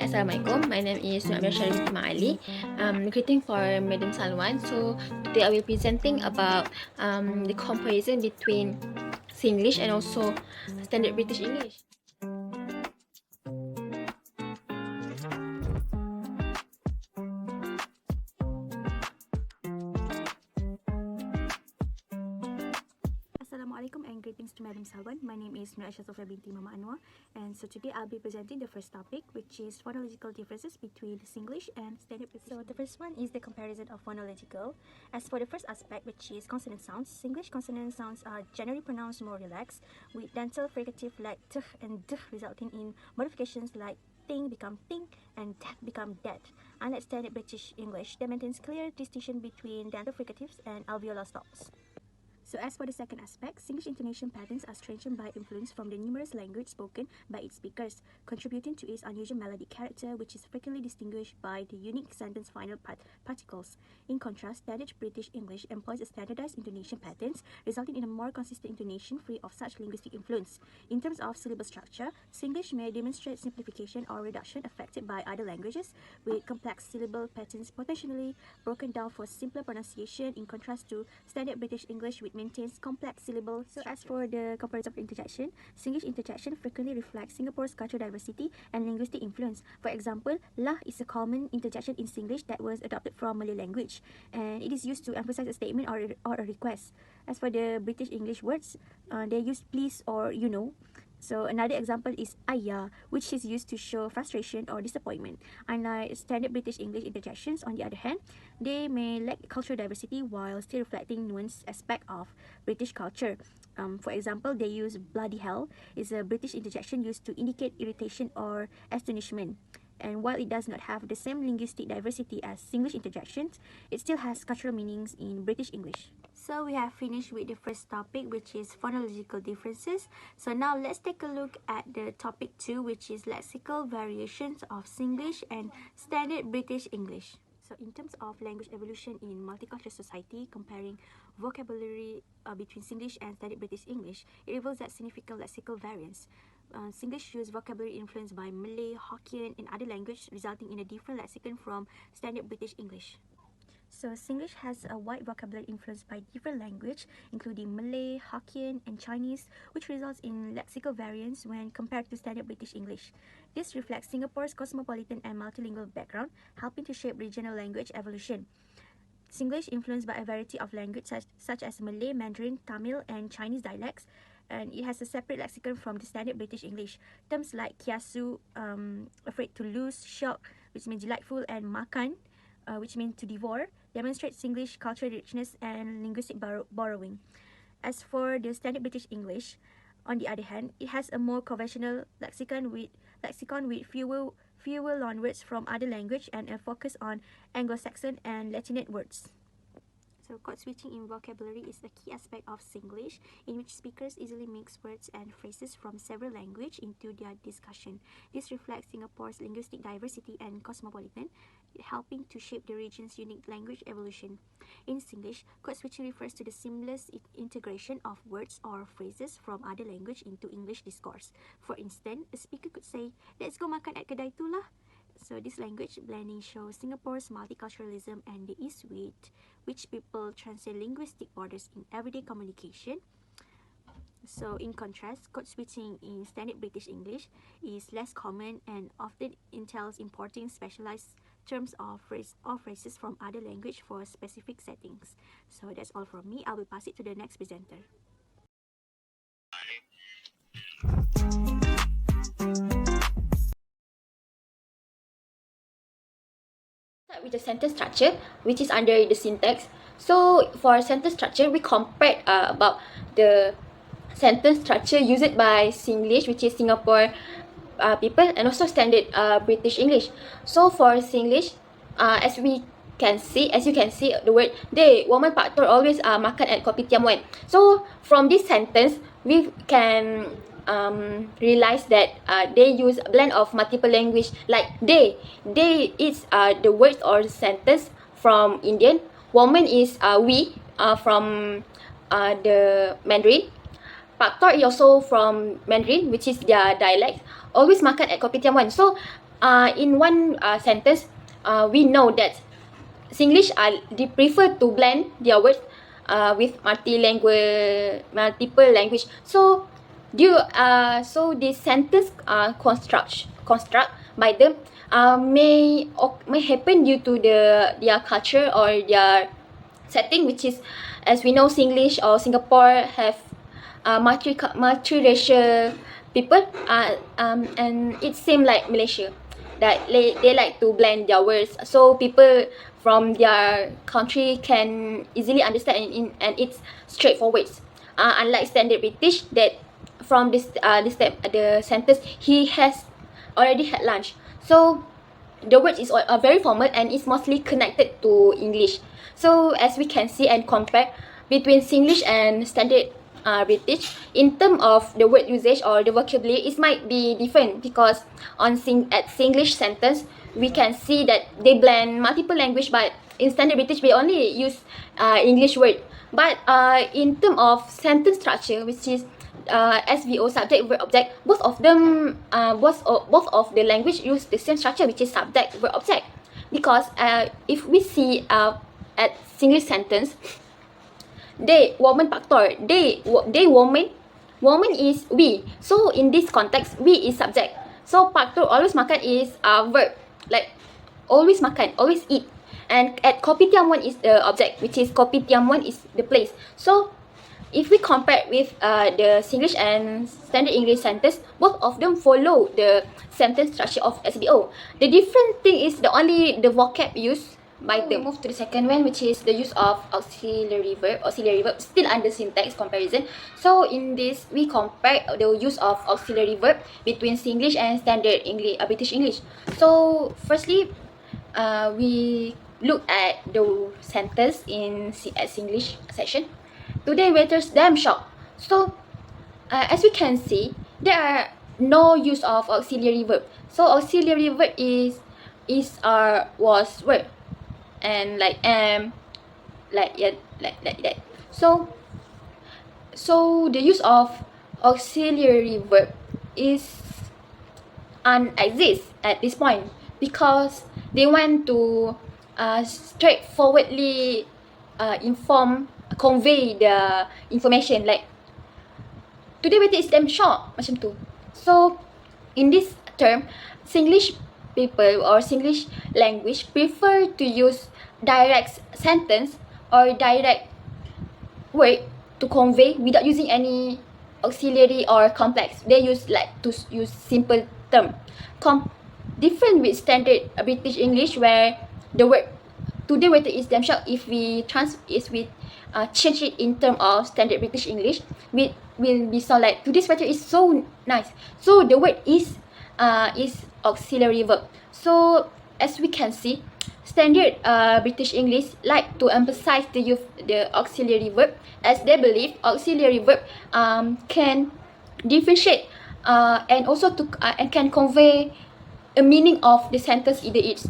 Assalamualaikum. My name is Amir Sharif Ali. Greeting for Madam Salwan. So today I will be presenting about the comparison between Singlish and also Standard British English. Assalamualaikum and greetings to Madam Salwan. My name is Nur Aisha Sofia binti Mama Anwar, and so today I'll be presenting the first topic, which is phonological differences between Singlish and Standard British. So the first one is the comparison of phonological. As for the first aspect, which is consonant sounds, Singlish consonant sounds are generally pronounced more relaxed, with dental fricative like th and d resulting in modifications like thing become think and that become that. Unlike Standard British English, that maintains clear distinction between dental fricatives and alveolar stops. So as for the second aspect, Singlish intonation patterns are strengthened by influence from the numerous language spoken by its speakers, contributing to its unusual melodic character, which is frequently distinguished by the unique sentence final particles. In contrast, Standard British English employs a standardized intonation patterns, resulting in a more consistent intonation free of such linguistic influence. In terms of syllable structure, Singlish may demonstrate simplification or reduction affected by other languages, with complex syllable patterns potentially broken down for simpler pronunciation, in contrast to Standard British English, which maintains complex syllable structure. So as for the comparison of interjection, Singlish interjection frequently reflects Singapore's cultural diversity and linguistic influence. For example, lah is a common interjection in Singlish that was adopted from Malay language, and it is used to emphasize a statement or a request. As for the British English words, they use please or you know. So another example is ayah, which is used to show frustration or disappointment. Unlike Standard British English interjections, on the other hand, they may lack cultural diversity while still reflecting nuanced aspect of British culture. For example, they use bloody hell is a British interjection used to indicate irritation or astonishment. And while it does not have the same linguistic diversity as Singlish interjections, it still has cultural meanings in British English. So we have finished with the first topic, which is phonological differences. So now let's take a look at the topic 2, which is lexical variations of Singlish and Standard British English. So in terms of language evolution in multicultural society, comparing vocabulary between Singlish and Standard British English, it reveals that significant lexical variance. Singlish use vocabulary influenced by Malay, Hokkien, and other languages, resulting in a different lexicon from Standard British English. So Singlish has a wide vocabulary influenced by different language, including Malay, Hokkien, and Chinese, which results in lexical variance when compared to Standard British English. This reflects Singapore's cosmopolitan and multilingual background, helping to shape regional language evolution. Singlish influenced by a variety of languages such as Malay, Mandarin, Tamil, and Chinese dialects, and it has a separate lexicon from the Standard British English. Terms like kiasu, afraid to lose, shock, which means delightful, and makan, which means to devour, demonstrate Singlish cultural richness and linguistic borrowing. As for the Standard British English, on the other hand, it has a more conventional lexicon with fewer loanwords from other language and a focus on Anglo-Saxon and Latinate words. So code switching in vocabulary is a key aspect of Singlish, in which speakers easily mix words and phrases from several languages into their discussion. This reflects Singapore's linguistic diversity and cosmopolitan, helping to shape the region's unique language evolution. In Singlish, code switching refers to the seamless integration of words or phrases from other language into English discourse. For instance, a speaker could say, "Let's go makan at kedai tu lah." So this language blending shows Singapore's multiculturalism and the ease with which people transcend linguistic borders in everyday communication. So in contrast, code switching in Standard British English is less common and often entails importing specialized terms or phrases from other language for specific settings. So that's all from me. I will pass it to the next presenter. Start with the sentence structure, which is under the syntax. So for sentence structure, we compared about the sentence structure used by Singlish, which is Singapore people, and also Standard British English. So for Singlish, as you can see, the word they, 我们 Pak Tor always makan at Kopitiam Wan. So from this sentence, we can realize that they use a blend of multiple language. Like they is the words or sentence from Indian. Woman is we from the Mandarin. Pak Tor is also from Mandarin, which is their dialect. Always makan at Kopitiam Wan. So in one sentence, we know that Singlish they prefer to blend their words with multiple language. So this sentence construct by them may happen due to their culture or their setting, which is, as we know, Singlish or Singapore have multiracial people, and it seems like Malaysia that they like to blend their words, so people from their country can easily understand, and it's straightforward. Unlike standard British, that from the sentence, he has already had lunch. So the words is very formal and is mostly connected to English. So as we can see and compare between Singlish and standard British, in terms of the word usage or the vocabulary, it might be different, because at Singlish sentence, we can see that they blend multiple language, but in standard British, we only use English word. But in terms of sentence structure, which is SVO, subject verb object, both of the language use the same structure, which is subject verb object. Because if we see at Singlish sentence, they woman faktor, they woman is we. So in this context, we is subject. So faktor always makan is verb, like always makan, always eat. And at kopitiam one is the object, which is kopitiam one is the place. So if we compare with the Singlish and standard English sentence, both of them follow the sentence structure of SBO. The different thing is the vocab used by them. Move to the second one, which is the use of auxiliary verb, still under syntax comparison. So in this, we compare the use of auxiliary verb between Singlish and standard English, British English. So firstly, we look at the sentence at Singlish section. Today waiter's damn shocked. So as we can see, there are no use of auxiliary verb. So auxiliary verb is was verb, and like that. So the use of auxiliary verb is unexist at this point, because they want to straightforwardly convey the information, like today waiter is damn shocked, macam tu. So in this term, Singlish people or Singlish language prefer to use direct sentence or direct word to convey without using any auxiliary or complex. They use simple term. Different with standard British English, where the word today waiter is damn shocked, if we change it in terms of standard British English, will be sound like today's waiter is so nice. So the word is auxiliary verb. So as we can see, standard British English like to emphasize the auxiliary verb, as they believe auxiliary verb can differentiate and also and can convey a meaning of the sentence, either it's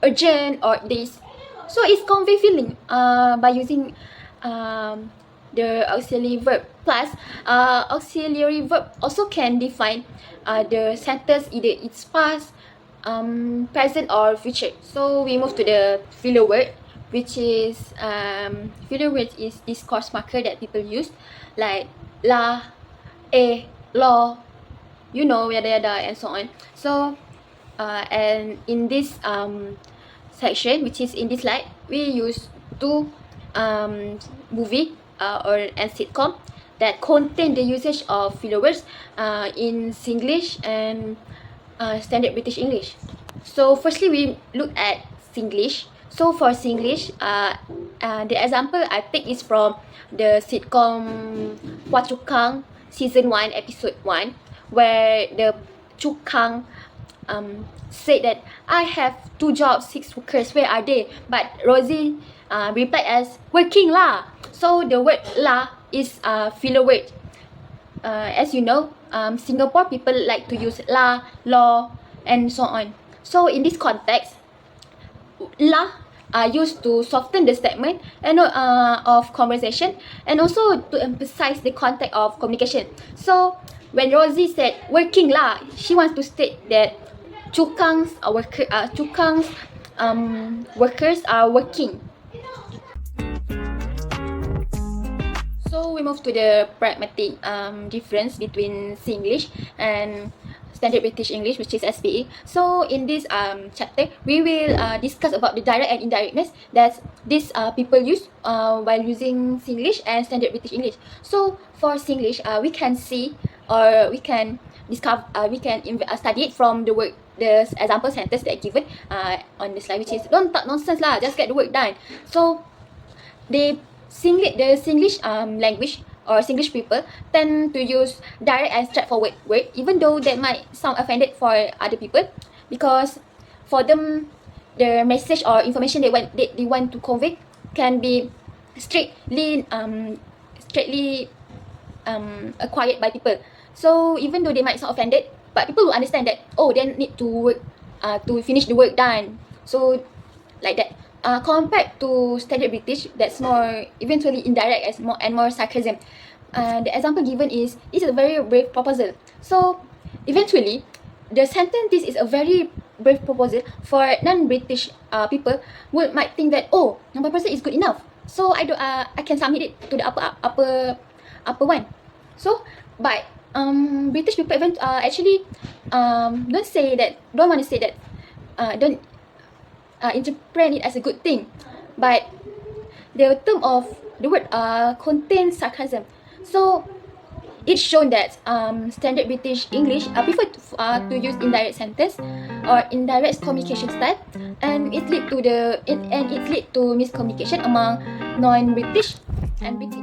urgent or this. So it's convey feeling by using the auxiliary verb. Plus, auxiliary verb also can define the sentence, either it's past, present or future. So we move to the filler word, which is filler word is discourse marker that people use, like la, law, yada yada, and so on. So and in this section, which is in this slide, we use two movie and sitcom that contain the usage of filler words in Singlish and standard British English. So firstly, we look at Singlish. So for Singlish, the example I take is from the sitcom Phua Chu Kang season 1 episode 1, where the Chu Kang said that I have 2 jobs, 6 workers, where are they? But Rosie replied as working lah. So the word lah is a filler word. As you know, Singapore people like to use la, law, and so on. So in this context, la are used to soften the statement and of conversation, and also to emphasize the context of communication. So when Rosie said working lah, she wants to state that Chukang's workers are working. So we move to the pragmatic difference between Singlish and Standard British English, which is SBE. So in this chapter, we will discuss about the direct and indirectness that these people use while using Singlish and Standard British English. So for Singlish, we can see or we can discover, study it from the word, the example sentence that given on the slide, which is don't talk nonsense lah, just get the work done. So the Singlish language or Singlish people tend to use direct and straightforward word, even though that might sound offended for other people, because for them the message or information they want to convey can be strictly acquired by people. So even though they might sound offended, but people will understand that, oh, they need to work to finish the work done. So like that. Compared to Standard British, that's more eventually indirect and more sarcasm. The example given is, this is a very brave proposal. So eventually, the sentence this is a very brave proposal for non-British people might think that, oh, number person is good enough, so I can submit it to the upper one. So but British people even actually don't want to say that don't interpret it as a good thing, but the term of the word contains sarcasm. So it's shown that Standard British English prefer to use indirect sentence or indirect communication style, and it lead to miscommunication among non-British and British.